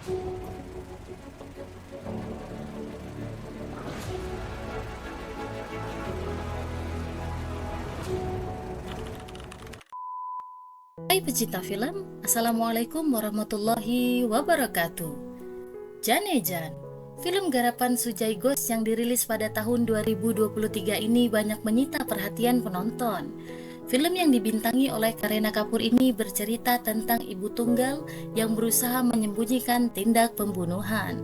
Hai pecinta film, Assalamualaikum warahmatullahi wabarakatuh. Janejan, film garapan Sujai Ghosh yang dirilis pada tahun 2023 ini banyak menyita perhatian penonton. Film yang dibintangi oleh Kareena Kapoor ini bercerita tentang ibu tunggal yang berusaha menyembunyikan tindak pembunuhan.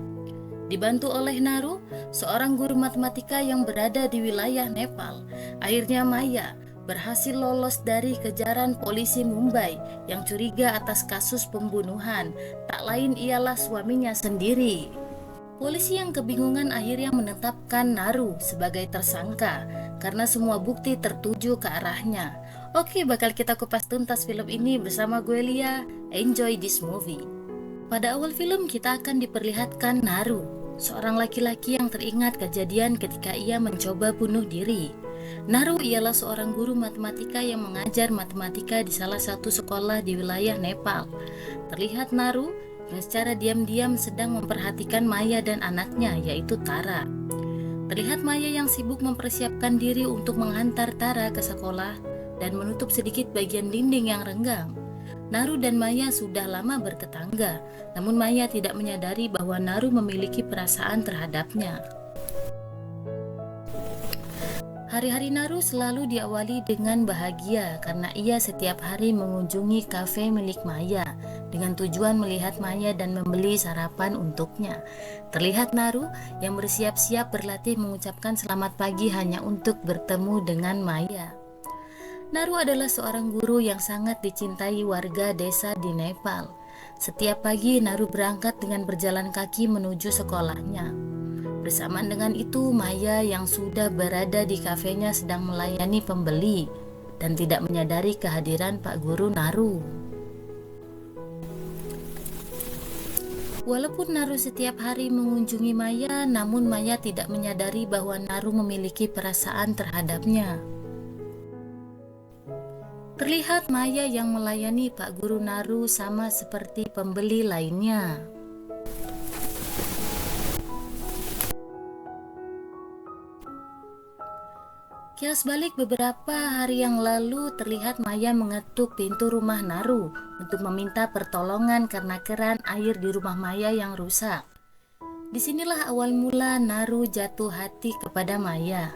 Dibantu oleh Naru, seorang guru matematika yang berada di wilayah Nepal, akhirnya Maya berhasil lolos dari kejaran polisi Mumbai yang curiga atas kasus pembunuhan. Tak lain ialah suaminya sendiri. Polisi yang kebingungan akhirnya menetapkan Naru sebagai tersangka karena semua bukti tertuju ke arahnya. Oke, bakal kita kupas tuntas film ini bersama gue Lia. Enjoy this movie. Pada awal film kita akan diperlihatkan Naru, seorang laki-laki yang teringat kejadian ketika ia mencoba bunuh diri. Naru ialah seorang guru matematika yang mengajar matematika di salah satu sekolah di wilayah Nepal. Terlihat Naru yang secara diam-diam sedang memperhatikan Maya dan anaknya, yaitu Tara. Terlihat Maya yang sibuk mempersiapkan diri untuk menghantar Tara ke sekolah dan menutup sedikit bagian dinding yang renggang. Naru dan Maya sudah lama bertetangga, namun Maya tidak menyadari bahwa Naru memiliki perasaan terhadapnya. Hari-hari Naru selalu diawali dengan bahagia karena ia setiap hari mengunjungi kafe milik Maya dengan tujuan melihat Maya dan membeli sarapan untuknya. Terlihat Naru yang bersiap-siap berlatih mengucapkan selamat pagi hanya untuk bertemu dengan Maya. Naru adalah seorang guru yang sangat dicintai warga desa di Nepal. Setiap pagi Naru berangkat dengan berjalan kaki menuju sekolahnya. Bersamaan dengan itu, Maya yang sudah berada di kafenya sedang melayani pembeli dan tidak menyadari kehadiran Pak Guru Naru. Walaupun Naru setiap hari mengunjungi Maya, namun Maya tidak menyadari bahwa Naru memiliki perasaan terhadapnya. Terlihat Maya yang melayani Pak Guru Naru sama seperti pembeli lainnya. Kilas balik beberapa hari yang lalu, terlihat Maya mengetuk pintu rumah Naru untuk meminta pertolongan karena keran air di rumah Maya yang rusak. Disinilah awal mula Naru jatuh hati kepada Maya.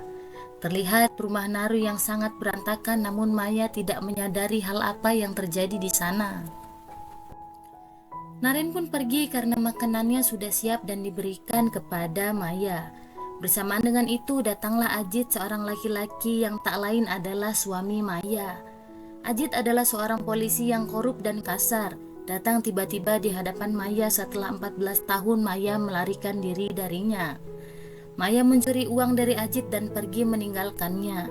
Terlihat rumah Naru yang sangat berantakan, namun Maya tidak menyadari hal apa yang terjadi di sana. Naren pun pergi karena makanannya sudah siap dan diberikan kepada Maya. Bersamaan dengan itu datanglah Ajit, seorang laki-laki yang tak lain adalah suami Maya. Ajit adalah seorang polisi yang korup dan kasar. Datang tiba-tiba di hadapan Maya setelah 14 tahun Maya melarikan diri darinya. Maya mencuri uang dari Ajit dan pergi meninggalkannya.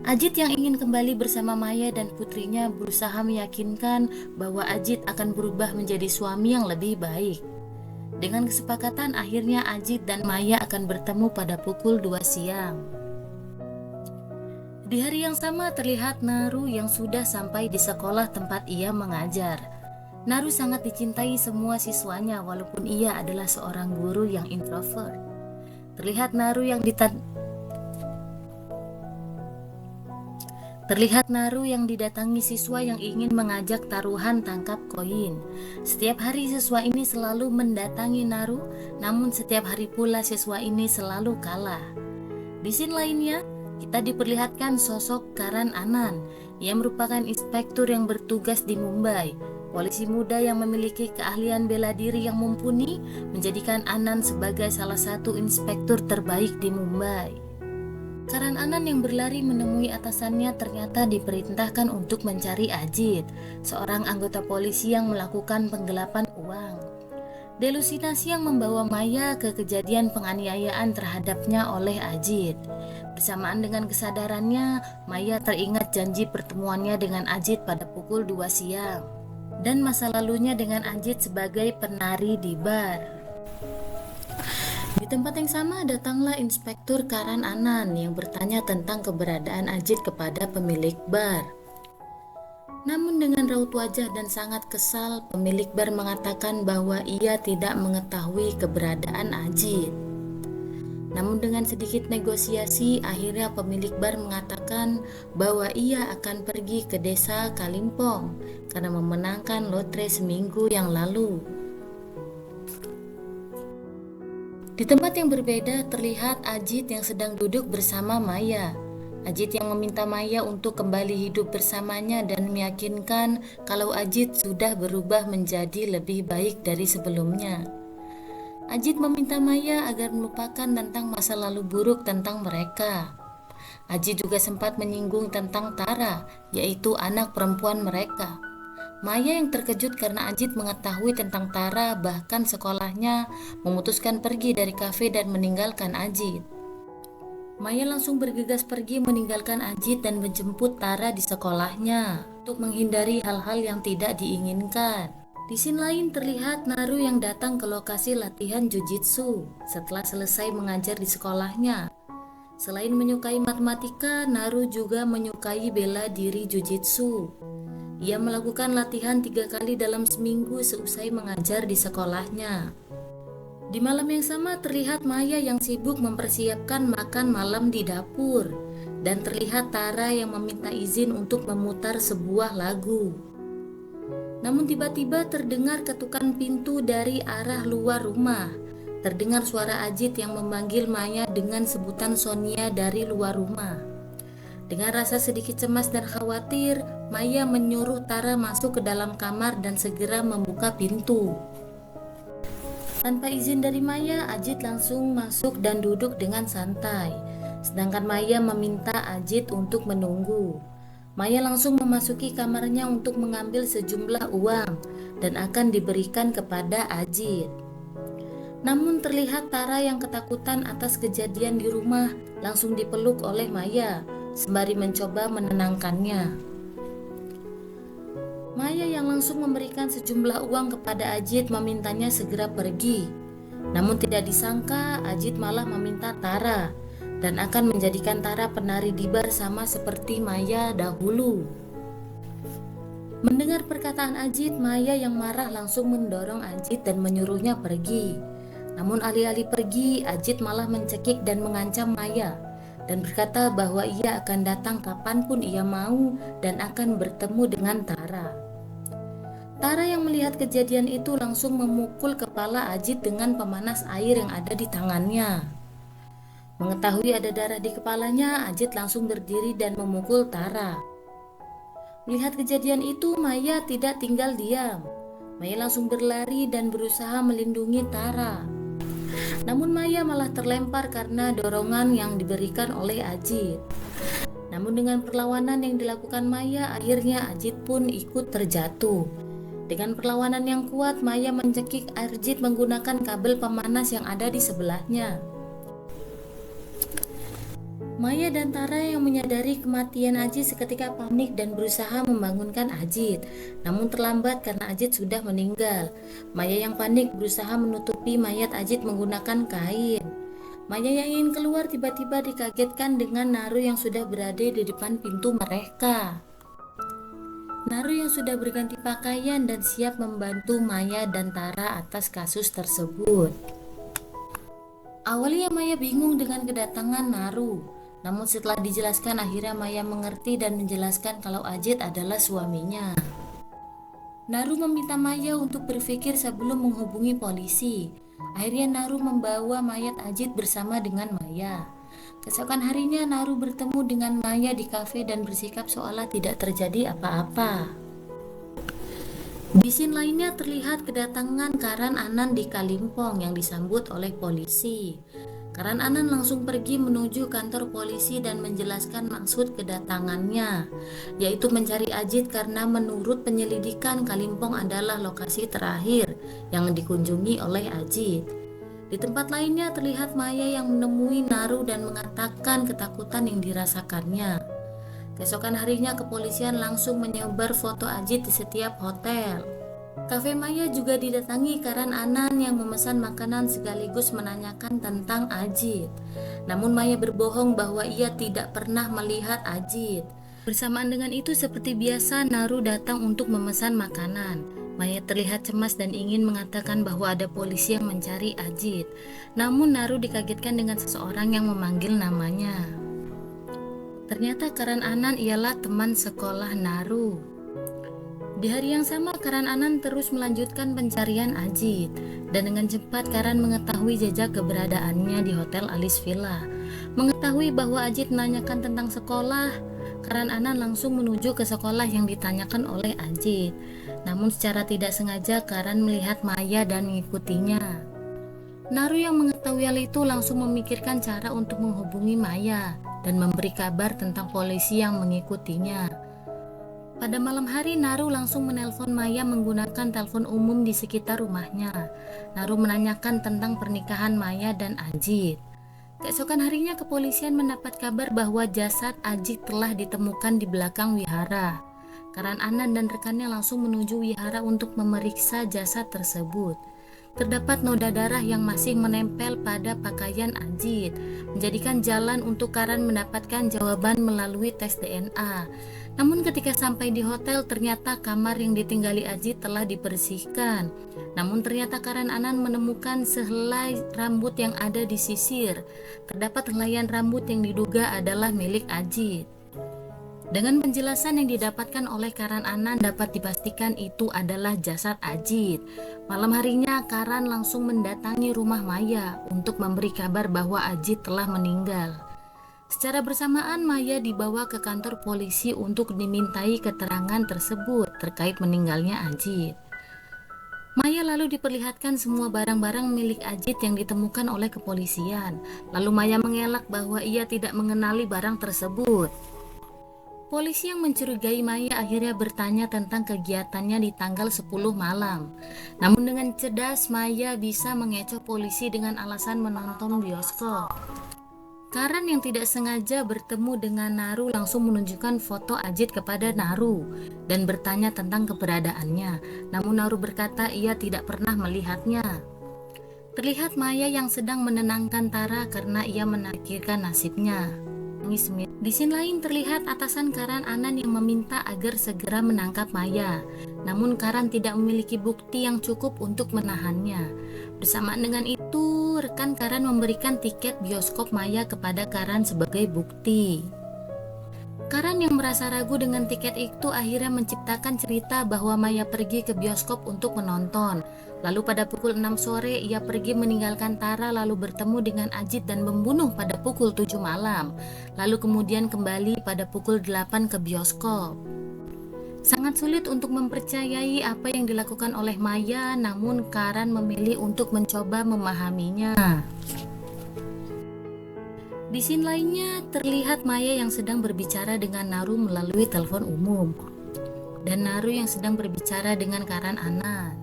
Ajit yang ingin kembali bersama Maya dan putrinya berusaha meyakinkan bahwa Ajit akan berubah menjadi suami yang lebih baik. Dengan kesepakatan akhirnya Ajit dan Maya akan bertemu pada pukul 2 siang. Di hari yang sama terlihat Naru yang sudah sampai di sekolah tempat ia mengajar. Naru sangat dicintai semua siswanya walaupun ia adalah seorang guru yang introvert. Terlihat Naru yang didatangi siswa yang ingin mengajak taruhan tangkap koin. Setiap hari siswa ini selalu mendatangi Naru, namun setiap hari pula siswa ini selalu kalah. Di scene lainnya, kita diperlihatkan sosok Karan Anand yang merupakan inspektur yang bertugas di Mumbai. Polisi muda yang memiliki keahlian bela diri yang mumpuni menjadikan Anand sebagai salah satu inspektur terbaik di Mumbai. Karan Anand yang berlari menemui atasannya ternyata diperintahkan untuk mencari Ajit, seorang anggota polisi yang melakukan penggelapan uang. Delusinasi yang membawa Maya ke kejadian penganiayaan terhadapnya oleh Ajit. Bersamaan dengan kesadarannya, Maya teringat janji pertemuannya dengan Ajit pada pukul 2 siang dan masa lalunya dengan Ajit sebagai penari di bar. Di tempat yang sama datanglah Inspektur Karan Anand yang bertanya tentang keberadaan Ajit kepada pemilik bar. Namun dengan raut wajah dan sangat kesal, pemilik bar mengatakan bahwa ia tidak mengetahui keberadaan Ajit. Namun dengan sedikit negosiasi, akhirnya pemilik bar mengatakan bahwa ia akan pergi ke desa Kalimpong karena memenangkan lotre seminggu yang lalu. Di tempat yang berbeda terlihat Ajit yang sedang duduk bersama Maya. Ajit yang meminta Maya untuk kembali hidup bersamanya dan meyakinkan kalau Ajit sudah berubah menjadi lebih baik dari sebelumnya. Ajit meminta Maya agar melupakan tentang masa lalu buruk tentang mereka. Ajit juga sempat menyinggung tentang Tara, yaitu anak perempuan mereka. Maya yang terkejut karena Ajit mengetahui tentang Tara, bahkan sekolahnya memutuskan pergi dari kafe dan meninggalkan Ajit. Maya langsung bergegas pergi meninggalkan Ajit dan menjemput Tara di sekolahnya untuk menghindari hal-hal yang tidak diinginkan. Di scene lain terlihat Naru yang datang ke lokasi latihan jujitsu setelah selesai mengajar di sekolahnya. Selain menyukai matematika, Naru juga menyukai bela diri jujitsu. Ia melakukan latihan 3 kali dalam seminggu seusai mengajar di sekolahnya. Di malam yang sama terlihat Maya yang sibuk mempersiapkan makan malam di dapur, dan terlihat Tara yang meminta izin untuk memutar sebuah lagu. Namun tiba-tiba terdengar ketukan pintu dari arah luar rumah. Terdengar suara Ajit yang memanggil Maya dengan sebutan Sonia dari luar rumah. Dengan rasa sedikit cemas dan khawatir, Maya menyuruh Tara masuk ke dalam kamar dan segera membuka pintu. Tanpa izin dari Maya, Ajit langsung masuk dan duduk dengan santai. Sedangkan Maya meminta Ajit untuk menunggu. Maya langsung memasuki kamarnya untuk mengambil sejumlah uang dan akan diberikan kepada Ajit. Namun terlihat Tara yang ketakutan atas kejadian di rumah langsung dipeluk oleh Maya, sembari mencoba menenangkannya. Maya yang langsung memberikan sejumlah uang kepada Ajit memintanya segera pergi. Namun tidak disangka Ajit malah meminta Tara dan akan menjadikan Tara penari di bar sama seperti Maya dahulu. Mendengar perkataan Ajit, Maya yang marah langsung mendorong Ajit dan menyuruhnya pergi. Namun alih-alih pergi, Ajit malah mencekik dan mengancam Maya dan berkata bahwa ia akan datang kapanpun ia mau dan akan bertemu dengan Tara. Tara yang melihat kejadian itu langsung memukul kepala Ajit dengan pemanas air yang ada di tangannya. Mengetahui ada darah di kepalanya, Ajit langsung berdiri dan memukul Tara. Melihat kejadian itu, Maya tidak tinggal diam. Maya langsung berlari dan berusaha melindungi Tara. Namun Maya malah terlempar karena dorongan yang diberikan oleh Ajit. Namun dengan perlawanan yang dilakukan Maya, akhirnya Ajit pun ikut terjatuh. Dengan perlawanan yang kuat, Maya mencekik Ajit menggunakan kabel pemanas yang ada di sebelahnya. Maya dan Tara yang menyadari kematian Ajit seketika panik dan berusaha membangunkan Ajit. Namun terlambat karena Ajit sudah meninggal. Maya yang panik berusaha menutupi mayat Ajit menggunakan kain. Maya yang ingin keluar tiba-tiba dikagetkan dengan Naru yang sudah berada di depan pintu mereka. Naru yang sudah berganti pakaian dan siap membantu Maya dan Tara atas kasus tersebut. Awalnya Maya bingung dengan kedatangan Naru, namun setelah dijelaskan akhirnya Maya mengerti dan menjelaskan kalau Ajit adalah suaminya. Naru meminta Maya untuk berpikir sebelum menghubungi polisi. Akhirnya Naru membawa mayat Ajit bersama dengan Maya. Keesokan harinya Naru bertemu dengan Maya di kafe dan bersikap seolah tidak terjadi apa-apa. Di scene lainnya terlihat kedatangan Karan Anan di Kalimpong yang disambut oleh polisi. Karan Anan langsung pergi menuju kantor polisi dan menjelaskan maksud kedatangannya, yaitu mencari Ajit karena menurut penyelidikan Kalimpong adalah lokasi terakhir yang dikunjungi oleh Ajit. Di tempat lainnya terlihat Maya yang menemui Naru dan mengatakan ketakutan yang dirasakannya. Keesokan harinya kepolisian langsung menyebar foto Ajit di setiap hotel. Kafe Maya juga didatangi Karan Anan yang memesan makanan sekaligus menanyakan tentang Ajit. Namun Maya berbohong bahwa ia tidak pernah melihat Ajit. Bersamaan dengan itu, seperti biasa, Naru datang untuk memesan makanan. Maya terlihat cemas dan ingin mengatakan bahwa ada polisi yang mencari Ajit. Namun Naru dikagetkan dengan seseorang yang memanggil namanya. Ternyata Karan Anan ialah teman sekolah Naru. Di hari yang sama, Karan Anan terus melanjutkan pencarian Ajit, dan dengan cepat Karan mengetahui jejak keberadaannya di Hotel Alice Villa. Mengetahui bahwa Ajit menanyakan tentang sekolah, Karan Anan langsung menuju ke sekolah yang ditanyakan oleh Ajit. Namun secara tidak sengaja Karan melihat Maya dan mengikutinya. Naru yang mengetahui hal itu langsung memikirkan cara untuk menghubungi Maya dan memberi kabar tentang polisi yang mengikutinya. Pada malam hari, Naru langsung menelpon Maya menggunakan telepon umum di sekitar rumahnya. Naru menanyakan tentang pernikahan Maya dan Ajit. Keesokan harinya, kepolisian mendapat kabar bahwa jasad Ajit telah ditemukan di belakang wihara. Karan Anan dan rekannya langsung menuju wihara untuk memeriksa jasad tersebut. Terdapat noda darah yang masih menempel pada pakaian Ajit, menjadikan jalan untuk Karan mendapatkan jawaban melalui tes DNA. Namun ketika sampai di hotel, ternyata kamar yang ditinggali Ajit telah dibersihkan. Namun ternyata Karan Anan menemukan sehelai rambut yang ada di sisir. Terdapat helaian rambut yang diduga adalah milik Ajit. Dengan penjelasan yang didapatkan oleh Karan Anan, dapat dipastikan itu adalah jasad Ajit. Malam harinya, Karan langsung mendatangi rumah Maya untuk memberi kabar bahwa Ajit telah meninggal. Secara bersamaan, Maya dibawa ke kantor polisi untuk dimintai keterangan tersebut terkait meninggalnya Ajit. Maya lalu diperlihatkan semua barang-barang milik Ajit yang ditemukan oleh kepolisian. Lalu Maya mengelak bahwa ia tidak mengenali barang tersebut. Polisi yang mencurigai Maya akhirnya bertanya tentang kegiatannya di tanggal 10 malam. Namun dengan cerdas, Maya bisa mengecoh polisi dengan alasan menonton bioskop. Karan yang tidak sengaja bertemu dengan Naru langsung menunjukkan foto Ajit kepada Naru dan bertanya tentang keberadaannya. Namun Naru berkata ia tidak pernah melihatnya. Terlihat Maya yang sedang menenangkan Tara karena ia menakdirkan nasibnya. Di sini lain terlihat atasan Karan Anan yang meminta agar segera menangkap Maya. Namun Karan tidak memiliki bukti yang cukup untuk menahannya. Bersamaan dengan itu, rekan Karan memberikan tiket bioskop Maya kepada Karan sebagai bukti. Karan yang merasa ragu dengan tiket itu akhirnya menciptakan cerita bahwa Maya pergi ke bioskop untuk menonton. Lalu pada pukul 6 sore ia pergi meninggalkan Tara lalu bertemu dengan Ajit dan membunuh pada pukul 7 malam. Lalu kemudian kembali pada pukul 8 ke bioskop. Sangat sulit untuk mempercayai apa yang dilakukan oleh Maya, namun Karan memilih untuk mencoba memahaminya. Di scene lainnya terlihat Maya yang sedang berbicara dengan Naru melalui telepon umum dan Naru yang sedang berbicara dengan Karan Anan.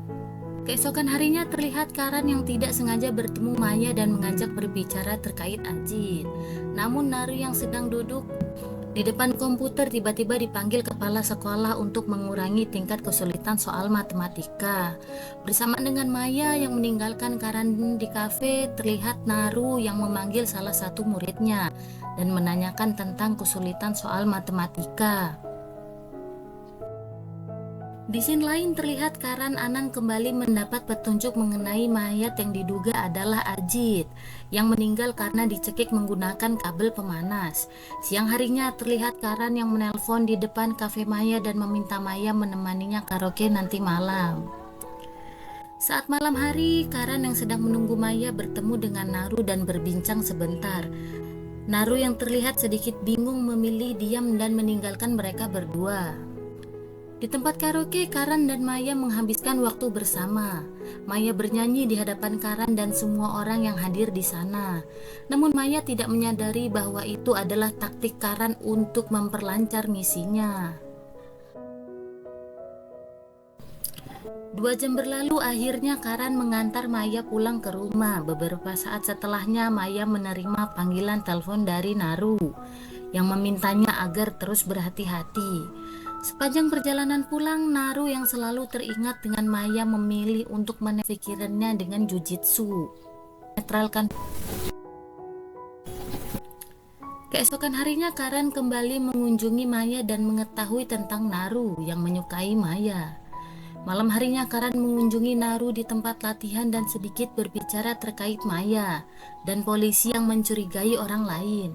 Keesokan harinya terlihat Karan yang tidak sengaja bertemu Maya dan mengajak berbicara terkait Ajit. Namun Naru yang sedang duduk di depan komputer tiba-tiba dipanggil kepala sekolah untuk mengurangi tingkat kesulitan soal matematika. Bersamaan dengan Maya yang meninggalkan Karan di kafe, terlihat Naru yang memanggil salah satu muridnya dan menanyakan tentang kesulitan soal matematika. Di scene lain terlihat Karan Anan kembali mendapat petunjuk mengenai mayat yang diduga adalah Ajit yang meninggal karena dicekik menggunakan kabel pemanas. Siang harinya terlihat Karan yang menelpon di depan kafe Maya dan meminta Maya menemaninya karaoke nanti malam. Saat malam hari, Karan yang sedang menunggu Maya bertemu dengan Naru dan berbincang sebentar. Naru yang terlihat sedikit bingung memilih diam dan meninggalkan mereka berdua. Di tempat karaoke, Karan dan Maya menghabiskan waktu bersama. Maya bernyanyi di hadapan Karan dan semua orang yang hadir di sana. Namun Maya tidak menyadari bahwa itu adalah taktik Karan untuk memperlancar misinya. 2 jam berlalu, akhirnya Karan mengantar Maya pulang ke rumah. Beberapa saat setelahnya, Maya menerima panggilan telepon dari Naru yang memintanya agar terus berhati-hati. Sepanjang perjalanan pulang, Naru yang selalu teringat dengan Maya memilih untuk menefikirannya dengan jujitsu. Netralkan. Keesokan harinya Karan kembali mengunjungi Maya dan mengetahui tentang Naru yang menyukai Maya. Malam harinya Karan mengunjungi Naru di tempat latihan dan sedikit berbicara terkait Maya dan polisi yang mencurigai orang lain.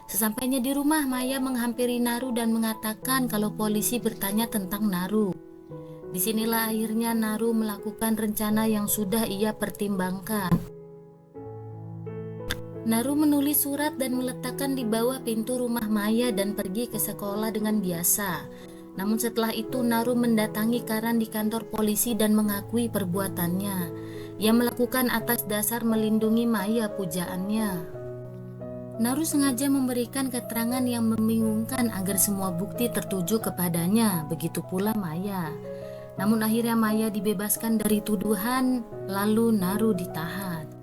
Sesampainya di rumah, Maya menghampiri Naru dan mengatakan kalau polisi bertanya tentang Naru. Disinilah akhirnya Naru melakukan rencana yang sudah ia pertimbangkan. Naru menulis surat dan meletakkan di bawah pintu rumah Maya dan pergi ke sekolah dengan biasa. Namun setelah itu Naru mendatangi Karan di kantor polisi dan mengakui perbuatannya. Ia melakukan atas dasar melindungi Maya pujaannya. Naru sengaja memberikan keterangan yang membingungkan agar semua bukti tertuju kepadanya, begitu pula Maya. Namun akhirnya Maya dibebaskan dari tuduhan, lalu Naru ditahan.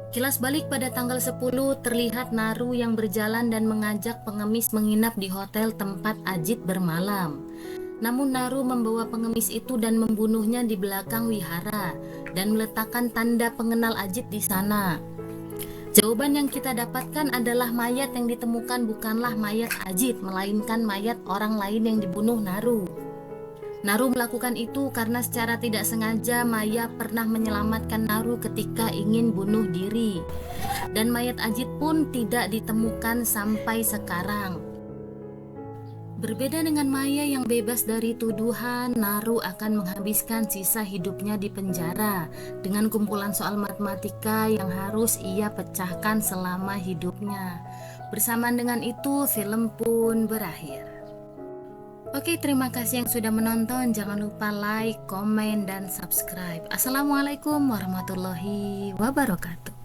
Kilas balik pada tanggal 10, terlihat Naru yang berjalan dan mengajak pengemis menginap di hotel tempat Ajit bermalam. Namun Naru membawa pengemis itu dan membunuhnya di belakang wihara dan meletakkan tanda pengenal Ajit di sana. Jawaban yang kita dapatkan adalah mayat yang ditemukan bukanlah mayat Ajit, melainkan mayat orang lain yang dibunuh Naru. Naru melakukan itu karena secara tidak sengaja Maya pernah menyelamatkan Naru ketika ingin bunuh diri. Dan mayat Ajit pun tidak ditemukan sampai sekarang. Berbeda dengan Maya yang bebas dari tuduhan, Naru akan menghabiskan sisa hidupnya di penjara dengan kumpulan soal matematika yang harus ia pecahkan selama hidupnya. Bersamaan dengan itu, film pun berakhir. Oke, terima kasih yang sudah menonton. Jangan lupa like, komen, dan subscribe. Assalamualaikum warahmatullahi wabarakatuh.